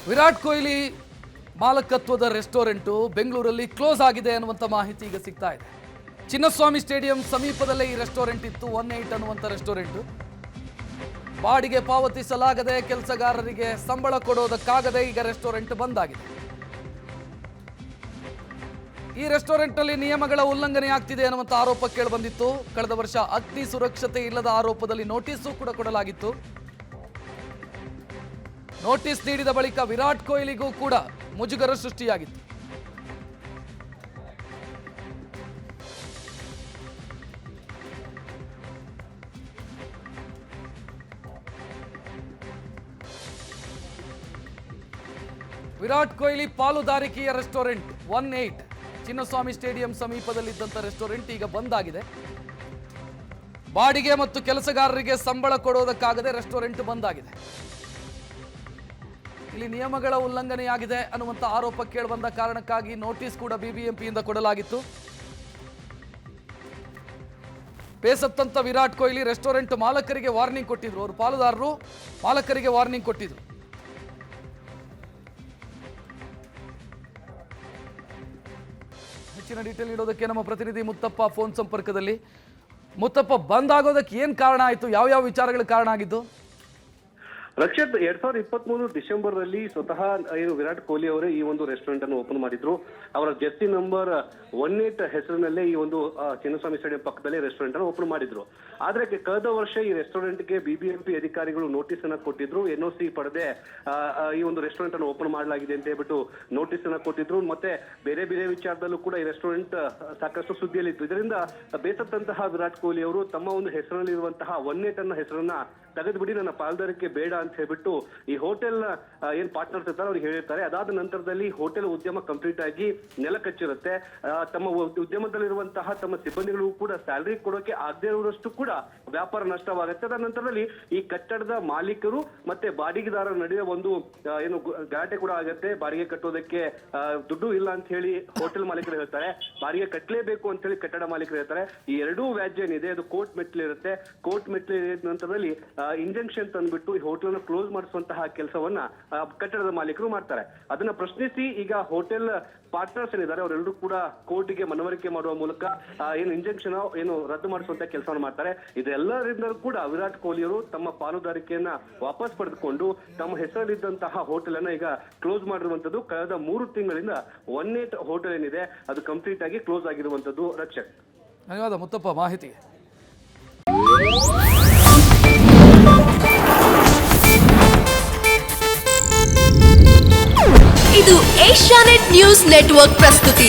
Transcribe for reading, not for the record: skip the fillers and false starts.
Virat Kohli ಮಾಲಕತ್ವದ restaurant ಬೆಂಗಳೂರಲ್ಲಿ close ಆಗಿದೆ ಅನ್ನುವಂಥ ಮಾಹಿತಿ ಈಗ ಸಿಗ್ತಾ ಇದೆ. ಚಿನ್ನಸ್ವಾಮಿ ಸ್ಟೇಡಿಯಂ ಸಮೀಪದಲ್ಲೇ ಈ ರೆಸ್ಟೋರೆಂಟ್ ಇತ್ತು. 18 ಅನ್ನುವಂಥ ರೆಸ್ಟೋರೆಂಟು ಬಾಡಿಗೆ ಪಾವತಿಸಲಾಗದೆ ಕೆಲಸಗಾರರಿಗೆ ಸಂಬಳ ಕೊಡೋದಕ್ಕಾಗದೆ ಈಗ ರೆಸ್ಟೋರೆಂಟ್ ಬಂದ್ ಆಗಿದೆ. ಈ ರೆಸ್ಟೋರೆಂಟ್ನಲ್ಲಿ ನಿಯಮಗಳ ಉಲ್ಲಂಘನೆ ಆಗ್ತಿದೆ ಅನ್ನುವಂಥ ಆರೋಪ ಕೇಳಿಬಂದಿತ್ತು. ಕಳೆದ ವರ್ಷ ಅಗ್ನಿ ಸುರಕ್ಷತೆ ಇಲ್ಲದ ಆರೋಪದಲ್ಲಿ ನೋಟಿಸು ಕೂಡ ಕೊಡಲಾಗಿತ್ತು. ನೋಟಿಸ್ ನೀಡಿದ ಬಳಿಕ ವಿರಾಟ್ ಕೊಹ್ಲಿಗೂ ಕೂಡ ಮುಜುಗರ ಸೃಷ್ಟಿಯಾಗಿತ್ತು. ವಿರಾಟ್ ಕೊಹ್ಲಿ ಪಾಲುದಾರಿಕೆಯ ರೆಸ್ಟೋರೆಂಟ್ 18 ಚಿನ್ನಸ್ವಾಮಿ ಸ್ಟೇಡಿಯಂ ಸಮೀಪದಲ್ಲಿದ್ದಂಥ ರೆಸ್ಟೋರೆಂಟ್ ಈಗ ಬಂದ್ ಆಗಿದೆ. ಬಾಡಿಗೆ ಮತ್ತು ಕೆಲಸಗಾರರಿಗೆ ಸಂಬಳ ಕೊಡೋದಕ್ಕಾಗದೆ ರೆಸ್ಟೋರೆಂಟ್ ಬಂದ್ ಆಗಿದೆ. ಇಲ್ಲಿ ನಿಯಮಗಳ ಉಲ್ಲಂಘನೆಯಾಗಿದೆ ಅನ್ನುವಂಥ ಆರೋಪ ಕೇಳಿಬಂದ ಕಾರಣಕ್ಕಾಗಿ ನೋಟಿಸ್ ಕೂಡ ಬಿಬಿಎಂಪಿಯಿಂದ ಕೊಡಲಾಗಿತ್ತು. ಬೇಸತ್ತಂತ ವಿರಾಟ್ ಕೊಹ್ಲಿ ರೆಸ್ಟೋರೆಂಟ್ ಮಾಲಕರಿಗೆ ವಾರ್ನಿಂಗ್ ಕೊಟ್ಟಿದ್ರು. ಅವರು ಪಾಲುದಾರರು ಮಾಲಕರಿಗೆ ವಾರ್ನಿಂಗ್ ಕೊಟ್ಟಿದ್ರು. ಹೆಚ್ಚಿನ ಡೀಟೇಲ್ ನೀಡೋದಕ್ಕೆ ನಮ್ಮ ಪ್ರತಿನಿಧಿ ಮುತ್ತಪ್ಪ ಫೋನ್ ಸಂಪರ್ಕದಲ್ಲಿ. ಮುತ್ತಪ್ಪ, ಬಂದ್ ಆಗೋದಕ್ಕೆ ಏನ್ ಕಾರಣ ಆಯ್ತು? ಯಾವ ವಿಚಾರಗಳು ಕಾರಣ ಆಗಿದ್ದು? ರಕ್ಷಿತ್, 2023 ಡಿಸೆಂಬರ್ ನಲ್ಲಿ ಸ್ವತಃ ಏನು ವಿರಾಟ್ ಕೊಹ್ಲಿ ಅವರೇ ಈ ಒಂದು ರೆಸ್ಟೋರೆಂಟ್ ಅನ್ನು ಓಪನ್ ಮಾಡಿದ್ರು. ಅವರ ಜರ್ಸಿ ನಂಬರ್ 18 ಹೆಸರಿನಲ್ಲೇ ಈ ಒಂದು ಚಿನ್ನಸ್ವಾಮಿ ಸ್ಟೇಡಿಯಂ ಪಕ್ಕದಲ್ಲಿ ರೆಸ್ಟೋರೆಂಟ್ ಅನ್ನು ಓಪನ್ ಮಾಡಿದ್ರು. ಆದ್ರೆ ಕಳೆದ ವರ್ಷ ಈ ರೆಸ್ಟೋರೆಂಟ್ಗೆ ಬಿಬಿಎಂಪಿ ಅಧಿಕಾರಿಗಳು ನೋಟಿಸ್ ಅನ್ನ ಕೊಟ್ಟಿದ್ರು. NOC ಪಡೆದೆ ಈ ಒಂದು ರೆಸ್ಟೋರೆಂಟ್ ಅನ್ನು ಓಪನ್ ಮಾಡಲಾಗಿದೆ ಅಂತ ಹೇಳ್ಬಿಟ್ಟು ನೋಟಿಸ್ ಅನ್ನ ಕೊಟ್ಟಿದ್ರು. ಮತ್ತೆ ಬೇರೆ ಬೇರೆ ವಿಚಾರದಲ್ಲೂ ಕೂಡ ಈ ರೆಸ್ಟೋರೆಂಟ್ ಸಾಕಷ್ಟು ಸುದ್ದಿಯಲ್ಲಿತ್ತು. ಇದರಿಂದ ಬೇಸತ್ತಂತಹ ವಿರಾಟ್ ಕೊಹ್ಲಿ ಅವರು ತಮ್ಮ ಒಂದು ಹೆಸರಿನಲ್ಲಿರುವಂತಹ 18 ಅನ್ನೋ ಹೆಸರನ್ನ ತೆಗೆದುಬಿಡಿ, ನನ್ನ ಪಾಲ್ದಾರಿಕೆ ಬೇಡ ಅಂತ ಹೇಳ್ಬಿಟ್ಟು ಈ ಹೋಟೆಲ್ ಏನ್ ಪಾರ್ಟ್ನರ್ಸ್ ಇರ್ತಾರೆ ಅವ್ರಿಗೆ ಹೇಳಿರ್ತಾರೆ. ಅದಾದ ನಂತರದಲ್ಲಿ ಹೋಟೆಲ್ ಉದ್ಯಮ ಕಂಪ್ಲೀಟ್ ಆಗಿ ನೆಲ ಕಚ್ಚಿರುತ್ತೆ. ತಮ್ಮ ಉದ್ಯಮದಲ್ಲಿರುವಂತಹ ತಮ್ಮ ಸಿಬ್ಬಂದಿಗಳಿಗೂ ಕೂಡ ಸ್ಯಾಲರಿ ಕೊಡೋಕೆ ಆಗದೆ ಇರುವಷ್ಟು ಕೂಡ ವ್ಯಾಪಾರ ನಷ್ಟವಾಗುತ್ತೆ. ಅದಾದ ನಂತರದಲ್ಲಿ ಈ ಕಟ್ಟಡದ ಮಾಲೀಕರು ಮತ್ತೆ ಬಾಡಿಗೆದಾರರ ನಡುವೆ ಒಂದು ಏನು ಗಲಾಟೆ ಕೂಡ ಆಗುತ್ತೆ. ಬಾಡಿಗೆ ಕಟ್ಟೋದಕ್ಕೆ ದುಡ್ಡು ಇಲ್ಲ ಅಂತ ಹೇಳಿ ಹೋಟೆಲ್ ಮಾಲೀಕರು ಹೇಳ್ತಾರೆ, ಬಾಡಿಗೆ ಕಟ್ಟಲೇಬೇಕು ಅಂತ ಹೇಳಿ ಕಟ್ಟಡ ಮಾಲೀಕರು ಹೇಳ್ತಾರೆ. ಈ ಎರಡೂ ವ್ಯಾಜ್ಯ ಏನಿದೆ ಅದು ಕೋರ್ಟ್ ಮೆಟ್ಲಿರುತ್ತೆ. ಕೋರ್ಟ್ ಮೆಟ್ಲಿನ ನಂತರದಲ್ಲಿ ಇಂಜೆಕ್ಷನ್ ತಂದ್ಬಿಟ್ಟು ಈ ಹೋಟೆಲ್ ಕ್ಲೋಸ್ ಮಾಡಿಸುವಂತಹ ಕೆಲಸವನ್ನ ಕಟ್ಟಡದ ಮಾಲೀಕರು ಮಾಡ್ತಾರೆ. ಅದನ್ನ ಪ್ರಶ್ನಿಸಿ ಈಗ ಹೋಟೆಲ್ ಪಾರ್ಟ್ನರ್ಸ್ ಏನಿದ್ದಾರೆ ಅವರೆಲ್ಲರೂ ಕೂಡ ಕೋರ್ಟಿಗೆ ಮನವರಿಕೆ ಮಾಡುವ ಮೂಲಕ ಏನು ಇಂಜೆಕ್ಷನ್ ಏನು ರದ್ದು ಮಾಡಿಸುವಂತ ಕೆಲಸವನ್ನು ಮಾಡ್ತಾರೆ. ಇದೆಲ್ಲರಿಂದ ಕೂಡ ವಿರಾಟ್ ಕೊಹ್ಲಿ ಅವರು ತಮ್ಮ ಪಾಲುದಾರಿಕೆಯನ್ನ ವಾಪಸ್ ಪಡೆದುಕೊಂಡು ತಮ್ಮ ಹೆಸರಲ್ಲಿದ್ದಂತಹ ಹೋಟೆಲ್ ಅನ್ನ ಈಗ ಕ್ಲೋಸ್ ಮಾಡಿರುವಂತದ್ದು. ಕಳೆದ 3 ತಿಂಗಳಿಂದ 18 ಹೋಟೆಲ್ ಏನಿದೆ ಅದು ಕಂಪ್ಲೀಟ್ ಆಗಿ ಕ್ಲೋಸ್ ಆಗಿರುವಂತದ್ದು. ರಕ್ಷಕ್, ಧನ್ಯವಾದ ಮುತ್ತಪ್ಪ ಮಾಹಿತಿಗೆ. ಇದು ಏಷ್ಯಾನೆಟ್ ನ್ಯೂಸ್ ನೆಟ್ವರ್ಕ್ ಪ್ರಸ್ತುತಿ.